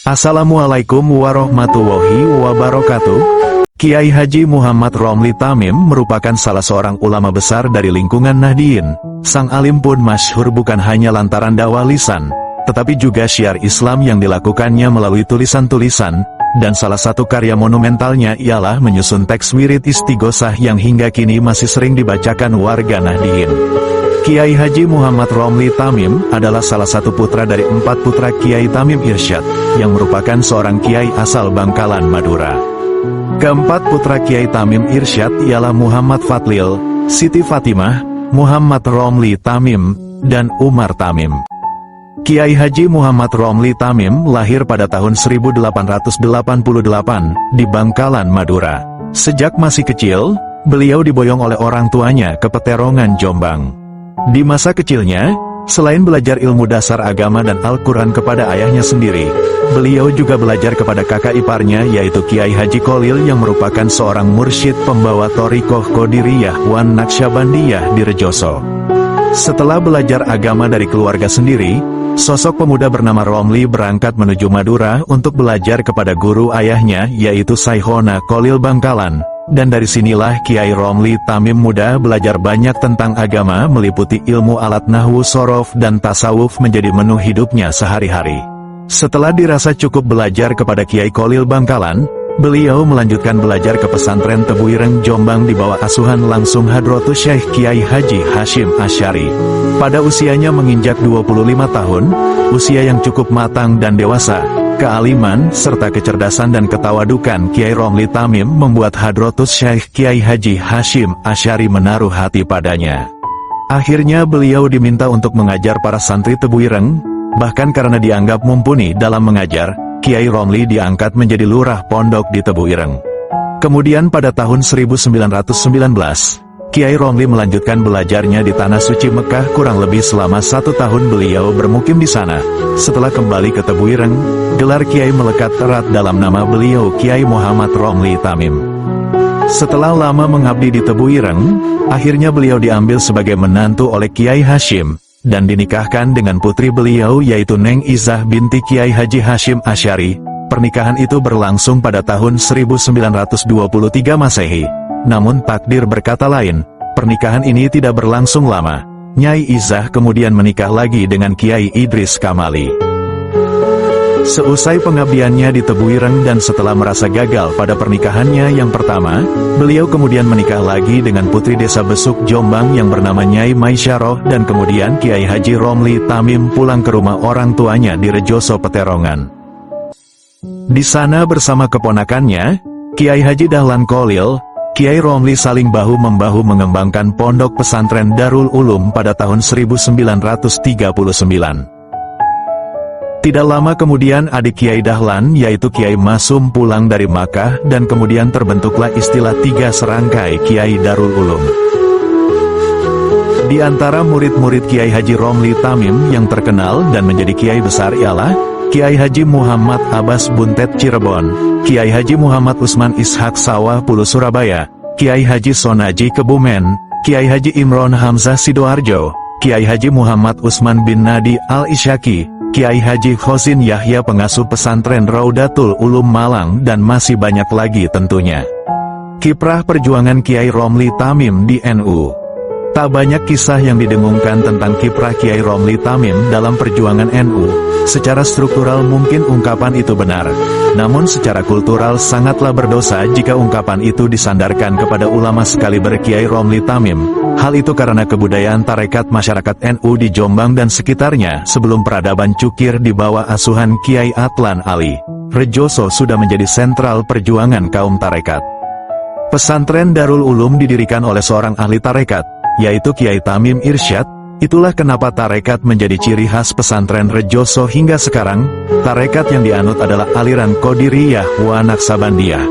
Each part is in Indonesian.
Assalamualaikum warahmatullahi wabarakatuh. Kiai Haji Muhammad Romli Tamim merupakan salah seorang ulama besar dari lingkungan Nahdien. Sang alim pun masyhur bukan hanya lantaran dakwah lisan, tetapi juga syiar Islam yang dilakukannya melalui tulisan-tulisan, dan salah satu karya monumentalnya ialah menyusun teks wirid istighosah yang hingga kini masih sering dibacakan warga Nahdien. Kiai Haji Muhammad Romli Tamim adalah salah satu putra dari 4 putra Kiai Tamim Irsyad, yang merupakan seorang kiai asal Bangkalan, Madura. Keempat putra Kiai Tamim Irsyad ialah Muhammad Fadlil, Siti Fatimah, Muhammad Romli Tamim, dan Umar Tamim. Kiai Haji Muhammad Romli Tamim lahir pada tahun 1888 di Bangkalan, Madura. Sejak masih kecil, beliau diboyong oleh orang tuanya ke Peterongan, Jombang. Di masa kecilnya, selain belajar ilmu dasar agama dan Al-Quran kepada ayahnya sendiri, beliau juga belajar kepada kakak iparnya yaitu Kiai Haji Kolil yang merupakan seorang mursyid pembawa Thariqah Qadiriyah wan Naqsyabandiyah di Rejoso. Setelah belajar agama dari keluarga sendiri, sosok pemuda bernama Romli berangkat menuju Madura untuk belajar kepada guru ayahnya yaitu Saykhona Kolil Bangkalan. Dan dari sinilah Kiai Romli Tamim muda belajar banyak tentang agama meliputi ilmu alat nahwu sorof dan tasawuf menjadi menu hidupnya sehari-hari. Setelah dirasa cukup belajar kepada Kiai Kolil Bangkalan, beliau melanjutkan belajar ke pesantren Tebuireng Jombang di bawah asuhan langsung Hadratus Syekh Kiai Haji Hashim Asy'ari. Pada usianya menginjak 25 tahun, usia yang cukup matang dan dewasa, kealiman, serta kecerdasan dan ketawadukan Kiai Romli Tamim membuat Hadratus Syekh Kiai Haji Hashim Asy'ari menaruh hati padanya. Akhirnya beliau diminta untuk mengajar para santri Tebuireng, bahkan karena dianggap mumpuni dalam mengajar, Kiai Romli diangkat menjadi lurah pondok di Tebuireng. Kemudian pada tahun 1919, Kiai Romli melanjutkan belajarnya di Tanah Suci Mekah kurang lebih selama 1 tahun beliau bermukim di sana. Setelah kembali ke Tebuireng, gelar Kiai melekat erat dalam nama beliau Kiai Muhammad Romli Tamim. Setelah lama mengabdi di Tebuireng, akhirnya beliau diambil sebagai menantu oleh Kiai Hashim, dan dinikahkan dengan putri beliau yaitu Neng Izah binti Kiai Haji Hashim Asy'ari. Pernikahan itu berlangsung pada tahun 1923 Masehi. Namun takdir berkata lain, pernikahan ini tidak berlangsung lama. Nyai Izah kemudian menikah lagi dengan Kiai Idris Kamali. Seusai pengabdiannya di Tebuireng dan setelah merasa gagal pada pernikahannya yang pertama, beliau kemudian menikah lagi dengan putri desa Besuk Jombang yang bernama Nyai Maisyarah, dan kemudian Kiai Haji Romli Tamim pulang ke rumah orang tuanya di Rejoso Peterongan. Di sana bersama keponakannya, Kiai Haji Dahlan Kolil, Kiai Romli saling bahu-membahu mengembangkan pondok pesantren Darul Ulum pada tahun 1939. Tidak lama kemudian adik Kiai Dahlan yaitu Kiai Masum pulang dari Makkah dan kemudian terbentuklah istilah 3 serangkai Kiai Darul Ulum. Di antara murid-murid Kiai Haji Romli Tamim yang terkenal dan menjadi kiai besar ialah Kiai Haji Muhammad Abbas Buntet Cirebon, Kiai Haji Muhammad Usman Ishak Sawah Pulu Surabaya, Kiai Haji Sonaji Kebumen, Kiai Haji Imron Hamzah Sidoarjo, Kiai Haji Muhammad Usman bin Nadi Al-Isyaki, Kiai Haji Khosin Yahya pengasuh pesantren Raudatul Ulum Malang, dan masih banyak lagi tentunya. Kiprah perjuangan Kiai Romli Tamim di NU. Tak banyak kisah yang didengungkan tentang kiprah Kiai Romli Tamim dalam perjuangan NU. Secara struktural mungkin ungkapan itu benar, namun secara kultural sangatlah berdosa jika ungkapan itu disandarkan kepada ulama sekaliber Kiai Romli Tamim. Hal itu karena kebudayaan tarekat masyarakat NU di Jombang dan sekitarnya sebelum peradaban cukir di bawah asuhan Kiai Atlan Ali, Rejoso sudah menjadi sentral perjuangan kaum tarekat. Pesantren Darul Ulum didirikan oleh seorang ahli tarekat, yaitu Kiai Tamim Irsyad. Itulah kenapa tarekat menjadi ciri khas pesantren Rejoso hingga sekarang. Tarekat yang dianut adalah aliran Qadiriyah wa Naqsyabandiyah.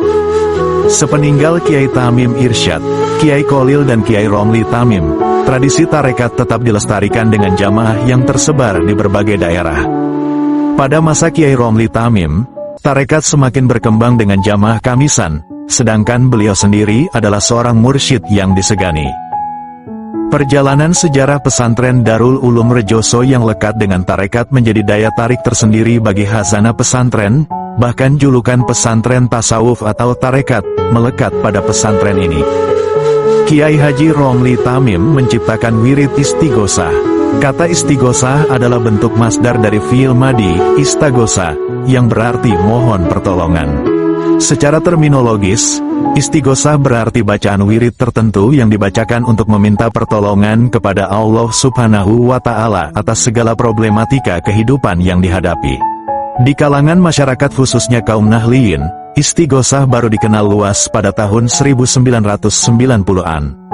Sepeninggal Kiai Tamim Irsyad, Kiai Kolil dan Kiai Romli Tamim, tradisi tarekat tetap dilestarikan dengan jamaah yang tersebar di berbagai daerah. Pada masa Kiai Romli Tamim, tarekat semakin berkembang dengan jamaah kamisan, sedangkan beliau sendiri adalah seorang mursyid yang disegani. Perjalanan sejarah pesantren Darul Ulum Rejoso yang lekat dengan tarekat menjadi daya tarik tersendiri bagi khazanah pesantren, bahkan julukan pesantren tasawuf atau tarekat, melekat pada pesantren ini. Kiai Haji Romli Tamim menciptakan wirid istighosah. Kata istighosah adalah bentuk masdar dari fi'il madi, istaghosa, yang berarti mohon pertolongan. Secara terminologis, istighosah berarti bacaan wirid tertentu yang dibacakan untuk meminta pertolongan kepada Allah Subhanahu wa Ta'ala atas segala problematika kehidupan yang dihadapi. Di kalangan masyarakat khususnya kaum Nahliyin, istighosah baru dikenal luas pada tahun 1990-an.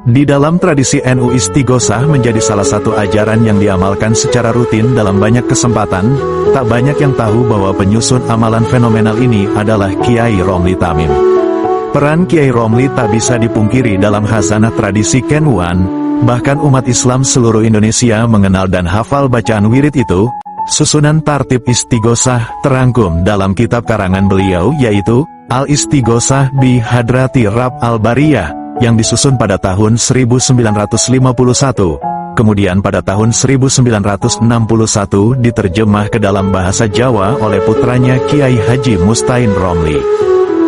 Di dalam tradisi NU, istighosah menjadi salah satu ajaran yang diamalkan secara rutin dalam banyak kesempatan. Tak banyak yang tahu bahwa penyusun amalan fenomenal ini adalah Kiai Romli Tamim. Peran Kiai Romli tak bisa dipungkiri dalam khazanah tradisi Kenuan, bahkan umat Islam seluruh Indonesia mengenal dan hafal bacaan wirid itu. Susunan tartib istighosah terangkum dalam kitab karangan beliau yaitu Al-Istighosah bi Hadrati Rabb Al-Bariyah, yang disusun pada tahun 1951, kemudian pada tahun 1961 diterjemah ke dalam bahasa Jawa oleh putranya Kiai Haji Mustain Romli.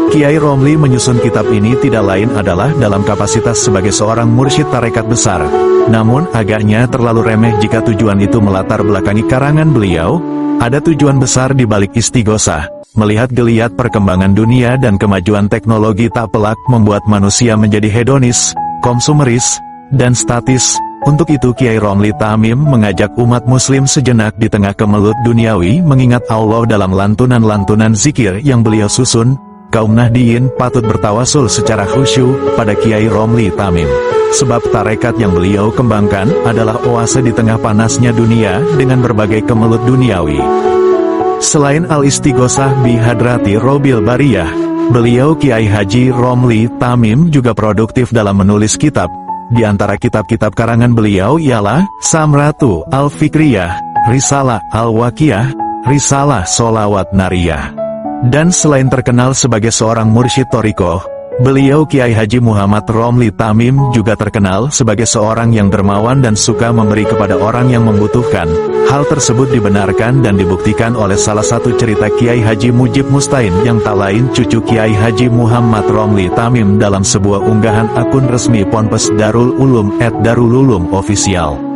Kiai Romli menyusun kitab ini tidak lain adalah dalam kapasitas sebagai seorang mursyid tarekat besar, namun agaknya terlalu remeh jika tujuan itu melatar belakangi karangan beliau. Ada tujuan besar di balik istighosah. Melihat geliat perkembangan dunia dan kemajuan teknologi tak pelak membuat manusia menjadi hedonis, konsumeris, dan statis. Untuk itu Kiai Romli Tamim mengajak umat muslim sejenak di tengah kemelut duniawi mengingat Allah dalam lantunan-lantunan zikir yang beliau susun. Kaum Nahdiyin patut bertawasul secara khusyuk pada Kiai Romli Tamim. Sebab tarekat yang beliau kembangkan adalah oase di tengah panasnya dunia dengan berbagai kemelut duniawi. Selain Al-Istighosah bi Hadrati Robbil Bariyah, beliau Kiai Haji Romli Tamim juga produktif dalam menulis kitab. Di antara kitab-kitab karangan beliau ialah Samratu Al-Fikriyah, Risalah Al-Waqiyah, Risalah Sholawat Nariyah. Dan selain terkenal sebagai seorang mursyid thariqah, beliau Kiai Haji Muhammad Romli Tamim juga terkenal sebagai seorang yang dermawan dan suka memberi kepada orang yang membutuhkan. Hal tersebut dibenarkan dan dibuktikan oleh salah satu cerita Kiai Haji Mujib Mustain yang tak lain cucu Kiai Haji Muhammad Romli Tamim dalam sebuah unggahan akun resmi Ponpes Darul Ulum @darululum official.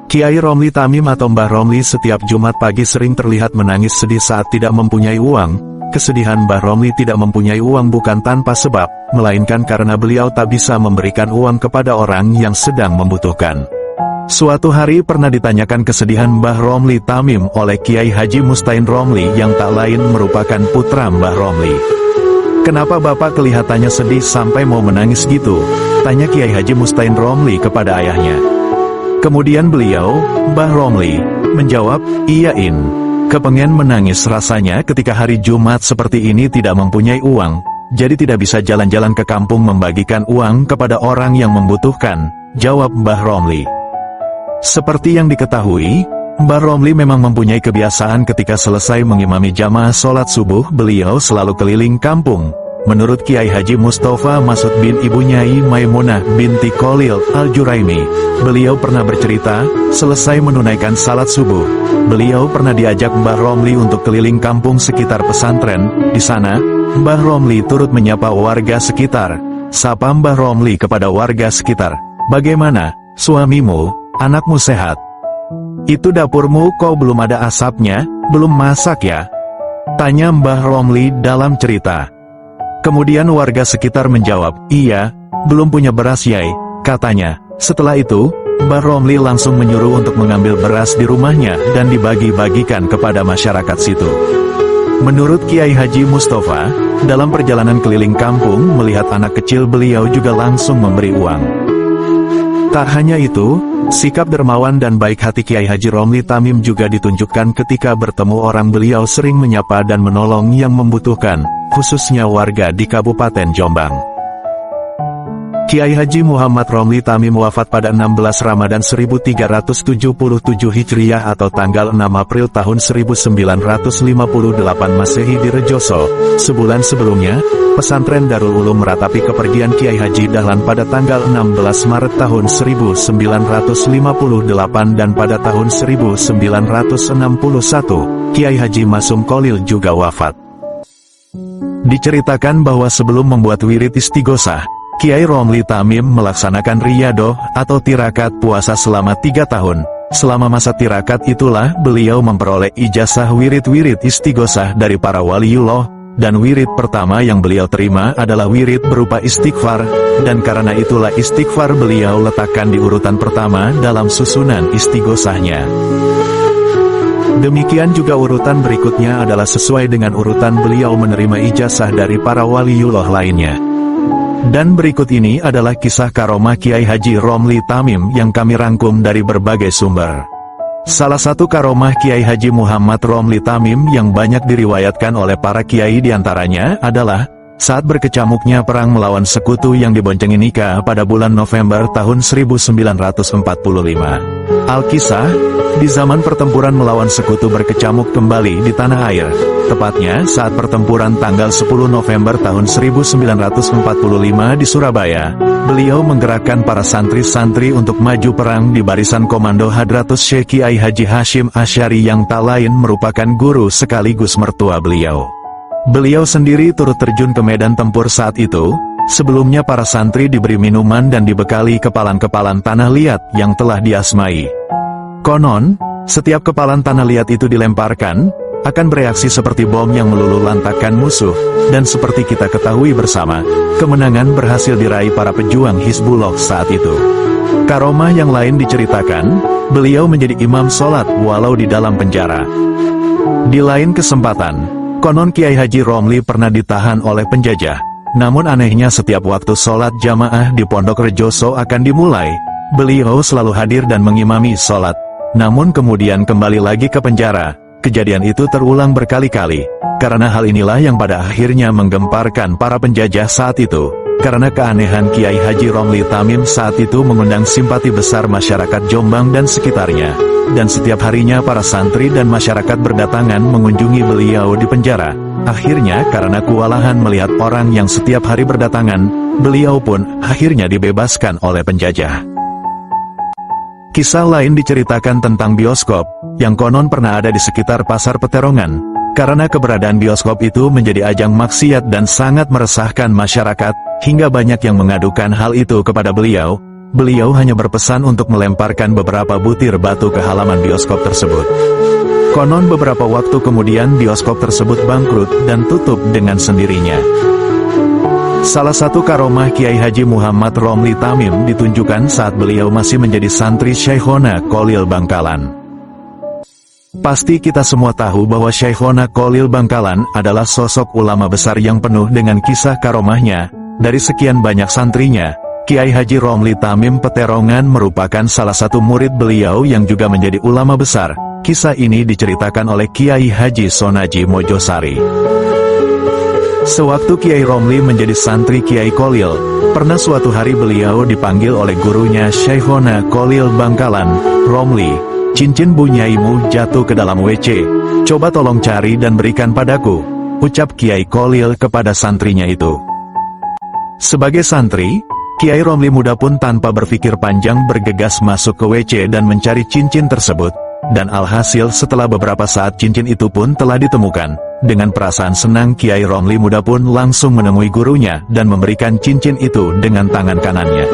Kiai Romli Tamim atau Mbah Romli setiap Jumat pagi sering terlihat menangis sedih saat tidak mempunyai uang. Kesedihan Mbah Romli tidak mempunyai uang bukan tanpa sebab, melainkan karena beliau tak bisa memberikan uang kepada orang yang sedang membutuhkan. Suatu hari pernah ditanyakan kesedihan Mbah Romli Tamim oleh Kiai Haji Mustain Romli yang tak lain merupakan putra Mbah Romli. "Kenapa Bapak kelihatannya sedih sampai mau menangis gitu?" tanya Kiai Haji Mustain Romli kepada ayahnya. Kemudian beliau, Mbah Romli, menjawab, "Iyain, kepengen menangis rasanya ketika hari Jumat seperti ini tidak mempunyai uang, jadi tidak bisa jalan-jalan ke kampung membagikan uang kepada orang yang membutuhkan," jawab Mbah Romli. Seperti yang diketahui, Mbah Romli memang mempunyai kebiasaan ketika selesai mengimami jamaah sholat subuh beliau selalu keliling kampung. Menurut Kiai Haji Mustafa Masud bin Ibu Nyai Maimunah binti Khalil Al-Juraimi, beliau pernah bercerita, selesai menunaikan salat subuh, beliau pernah diajak Mbah Romli untuk keliling kampung sekitar pesantren. Di sana, Mbah Romli turut menyapa warga sekitar. Sapa Mbah Romli kepada warga sekitar, "Bagaimana, suamimu, anakmu sehat? Itu dapurmu kok belum ada asapnya, belum masak ya?" tanya Mbah Romli dalam cerita. Kemudian warga sekitar menjawab, "Iya, belum punya beras Yai," katanya. Setelah itu, Mbah Romli langsung menyuruh untuk mengambil beras di rumahnya dan dibagi-bagikan kepada masyarakat situ. Menurut Kiai Haji Mustafa, dalam perjalanan keliling kampung melihat anak kecil beliau juga langsung memberi uang. Tak hanya itu, sikap dermawan dan baik hati Kiai Haji Romli Tamim juga ditunjukkan ketika bertemu orang. Beliau sering menyapa dan menolong yang membutuhkan, khususnya warga di Kabupaten Jombang. Kiai Haji Muhammad Romli Tamim wafat pada 16 Ramadan 1377 Hijriah atau tanggal 6 April tahun 1958 Masehi di Rejoso. Sebulan sebelumnya, Pesantren Darul Ulum meratapi kepergian Kiai Haji Dahlan pada tanggal 16 Maret tahun 1958 dan pada tahun 1961, Kiai Haji Masum Kholil juga wafat. Diceritakan bahwa sebelum membuat wirid istighosah, Kiai Romli Tamim melaksanakan riyadoh atau tirakat puasa selama 3 tahun. Selama masa tirakat itulah beliau memperoleh ijazah wirid-wirid istighosah dari para waliullah. Dan wirid pertama yang beliau terima adalah wirid berupa istighfar, dan karena itulah istighfar beliau letakkan di urutan pertama dalam susunan istighosahnya. Demikian juga urutan berikutnya adalah sesuai dengan urutan beliau menerima ijazah dari para waliullah lainnya. Dan berikut ini adalah kisah karomah Kiai Haji Romli Tamim yang kami rangkum dari berbagai sumber. Salah satu karomah Kiai Haji Muhammad Romli Tamim yang banyak diriwayatkan oleh para kiai diantaranya adalah saat berkecamuknya perang melawan sekutu yang diboncengi Nika pada bulan November tahun 1945. Al-Kisah, di zaman pertempuran melawan sekutu berkecamuk kembali di tanah air, tepatnya saat pertempuran tanggal 10 November tahun 1945 di Surabaya, beliau menggerakkan para santri-santri untuk maju perang di barisan komando Hadratus Syekh Kiai Haji Hashim Asy'ari yang tak lain merupakan guru sekaligus mertua beliau. Beliau sendiri turut terjun ke medan tempur saat itu. Sebelumnya para santri diberi minuman dan dibekali kepalan-kepalan tanah liat yang telah diasmai. Konon, setiap kepalan tanah liat itu dilemparkan, akan bereaksi seperti bom yang meluluhlantakkan musuh, dan seperti kita ketahui bersama, kemenangan berhasil diraih para pejuang Hizbullah saat itu. Karomah yang lain diceritakan, beliau menjadi imam sholat walau di dalam penjara. Di lain kesempatan, konon Kiai Haji Romli pernah ditahan oleh penjajah. Namun anehnya setiap waktu sholat jamaah di Pondok Rejoso akan dimulai, beliau selalu hadir dan mengimami sholat. Namun kemudian kembali lagi ke penjara. Kejadian itu terulang berkali-kali. Karena hal inilah yang pada akhirnya menggemparkan para penjajah saat itu. Karena keanehan Kiai Haji Romli Tamim saat itu mengundang simpati besar masyarakat Jombang dan sekitarnya. Dan setiap harinya para santri dan masyarakat berdatangan mengunjungi beliau di penjara. Akhirnya karena kewalahan melihat orang yang setiap hari berdatangan, beliau pun akhirnya dibebaskan oleh penjajah. Kisah lain diceritakan tentang bioskop, yang konon pernah ada di sekitar Pasar Peterongan. Karena keberadaan bioskop itu menjadi ajang maksiat dan sangat meresahkan masyarakat, hingga banyak yang mengadukan hal itu kepada beliau. Beliau hanya berpesan untuk melemparkan beberapa butir batu ke halaman bioskop tersebut. Konon beberapa waktu kemudian bioskop tersebut bangkrut dan tutup dengan sendirinya. Salah satu karomah Kiai Haji Muhammad Romli Tamim ditunjukkan saat beliau masih menjadi santri Syekhona Kholil Bangkalan. Pasti kita semua tahu bahwa Syekhona Kholil Bangkalan adalah sosok ulama besar yang penuh dengan kisah karomahnya. Dari sekian banyak santrinya, Kiai Haji Romli Tamim Peterongan merupakan salah satu murid beliau yang juga menjadi ulama besar. Kisah ini diceritakan oleh Kiai Haji Sonaji Mojosari. Sewaktu Kiai Romli menjadi santri Kiai Kholil, pernah suatu hari beliau dipanggil oleh gurunya Syekhona Kholil Bangkalan, "Romli, cincin bunyaimu jatuh ke dalam WC, coba tolong cari dan berikan padaku," ucap Kiai Kholil kepada santrinya itu. Sebagai santri, Kiai Romli muda pun tanpa berpikir panjang bergegas masuk ke WC dan mencari cincin tersebut. Dan alhasil setelah beberapa saat cincin itu pun telah ditemukan. Dengan perasaan senang Kiai Romli muda pun langsung menemui gurunya dan memberikan cincin itu dengan tangan kanannya.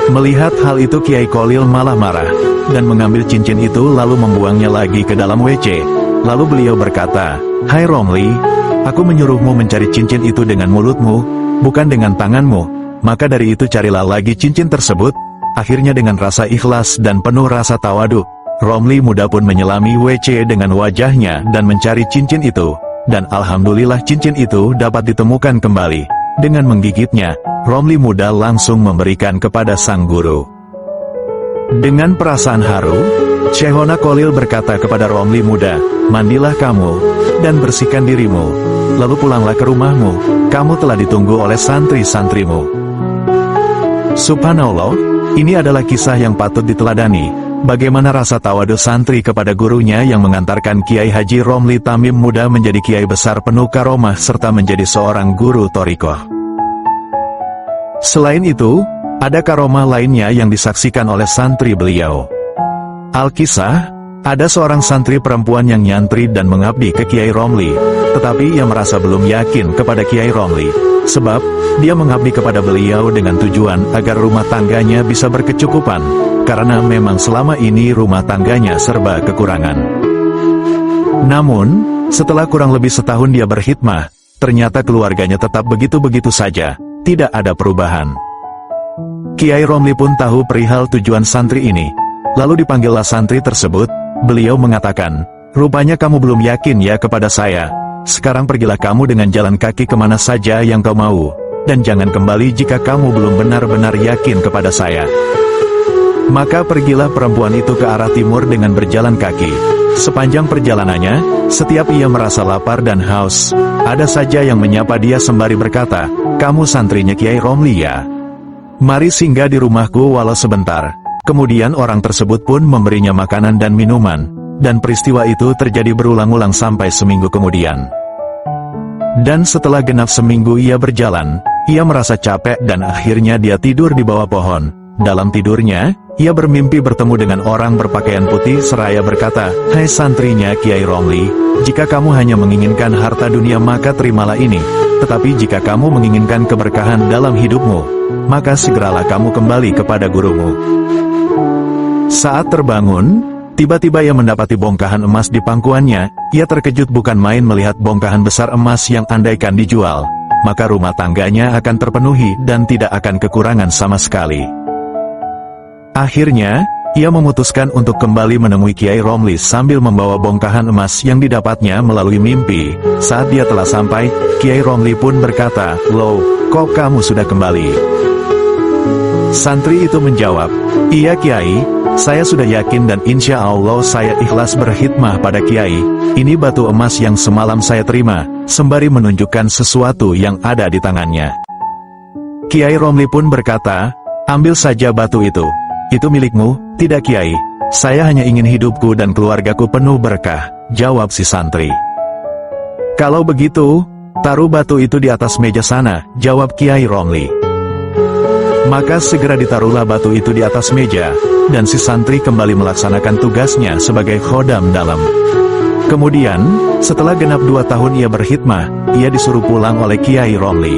Melihat hal itu Kiai Kholil malah marah, dan mengambil cincin itu lalu membuangnya lagi ke dalam WC. Lalu beliau berkata, "Hai Romli, aku menyuruhmu mencari cincin itu dengan mulutmu, bukan dengan tanganmu, maka dari itu carilah lagi cincin tersebut." Akhirnya dengan rasa ikhlas dan penuh rasa tawadu, Romli muda pun menyelami WC dengan wajahnya dan mencari cincin itu. Dan alhamdulillah cincin itu dapat ditemukan kembali. Dengan menggigitnya, Romli muda langsung memberikan kepada sang guru. Dengan perasaan haru, Syekhona Kholil berkata kepada Romli muda, "Mandilah kamu, dan bersihkan dirimu, lalu pulanglah ke rumahmu, kamu telah ditunggu oleh santri-santrimu." Subhanallah, ini adalah kisah yang patut diteladani. bagaimana rasa tawadu santri kepada gurunya yang mengantarkan Kiai Haji Romli Tamim muda menjadi kiai besar penuh karomah serta menjadi seorang guru thariqah. Selain itu, ada karomah lainnya yang disaksikan oleh santri beliau. Al-Kisah, ada seorang santri perempuan yang nyantri dan mengabdi ke Kiai Romli, tetapi ia merasa belum yakin kepada Kiai Romli, sebab dia mengabdi kepada beliau dengan tujuan agar rumah tangganya bisa berkecukupan, karena memang selama ini rumah tangganya serba kekurangan. Namun, setelah kurang lebih setahun dia berkhidmah, ternyata keluarganya tetap begitu-begitu saja, tidak ada perubahan. Kiai Romli pun tahu perihal tujuan santri ini, lalu dipanggillah santri tersebut. Beliau mengatakan, "Rupanya kamu belum yakin ya kepada saya. Sekarang pergilah kamu dengan jalan kaki kemana saja yang kau mau, dan jangan kembali jika kamu belum benar-benar yakin kepada saya." Maka pergilah perempuan itu ke arah timur dengan berjalan kaki. Sepanjang perjalanannya, setiap ia merasa lapar dan haus, ada saja yang menyapa dia sembari berkata, "Kamu santrinya Kiai Romli ya? Mari singgah di rumahku walau sebentar." Kemudian orang tersebut pun memberinya makanan dan minuman, dan peristiwa itu terjadi berulang-ulang sampai seminggu kemudian. Dan setelah genap seminggu ia berjalan, ia merasa capek dan akhirnya dia tidur di bawah pohon. Dalam tidurnya, ia bermimpi bertemu dengan orang berpakaian putih seraya berkata, "Hai santrinya Kiai Romli, jika kamu hanya menginginkan harta dunia maka terimalah ini, tetapi jika kamu menginginkan keberkahan dalam hidupmu, maka segeralah kamu kembali kepada gurumu." Saat terbangun, tiba-tiba ia mendapati bongkahan emas di pangkuannya. Ia terkejut bukan main melihat bongkahan besar emas yang andaikan dijual, maka rumah tangganya akan terpenuhi dan tidak akan kekurangan sama sekali. Akhirnya, ia memutuskan untuk kembali menemui Kiai Romli sambil membawa bongkahan emas yang didapatnya melalui mimpi. Saat dia telah sampai, Kiai Romli pun berkata, "Loh, kok kamu sudah kembali?" Santri itu menjawab, "Iya Kiai, saya sudah yakin dan insya Allah saya ikhlas berkhidmah pada Kiai. Ini batu emas yang semalam saya terima," sembari menunjukkan sesuatu yang ada di tangannya. Kiai Romli pun berkata, "Ambil saja batu itu milikmu." "Tidak Kiai, saya hanya ingin hidupku dan keluargaku penuh berkah," jawab si santri. "Kalau begitu, taruh batu itu di atas meja sana," jawab Kiai Romli. Maka segera ditaruhlah batu itu di atas meja, dan si santri kembali melaksanakan tugasnya sebagai khodam dalam. Kemudian, setelah genap 2 tahun ia berkhidmah, ia disuruh pulang oleh Kiai Romli.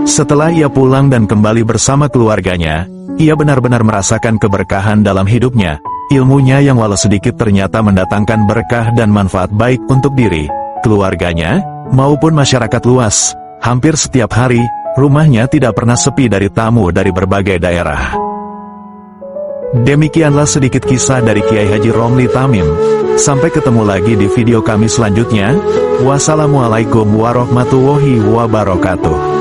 Setelah ia pulang dan kembali bersama keluarganya, ia benar-benar merasakan keberkahan dalam hidupnya. Ilmunya yang walau sedikit ternyata mendatangkan berkah dan manfaat baik untuk diri, keluarganya, maupun masyarakat luas. Hampir setiap hari, rumahnya tidak pernah sepi dari tamu dari berbagai daerah. Demikianlah sedikit kisah dari Kiai Haji Romli Tamim. Sampai ketemu lagi di video kami selanjutnya. Wassalamualaikum warahmatullahi wabarakatuh.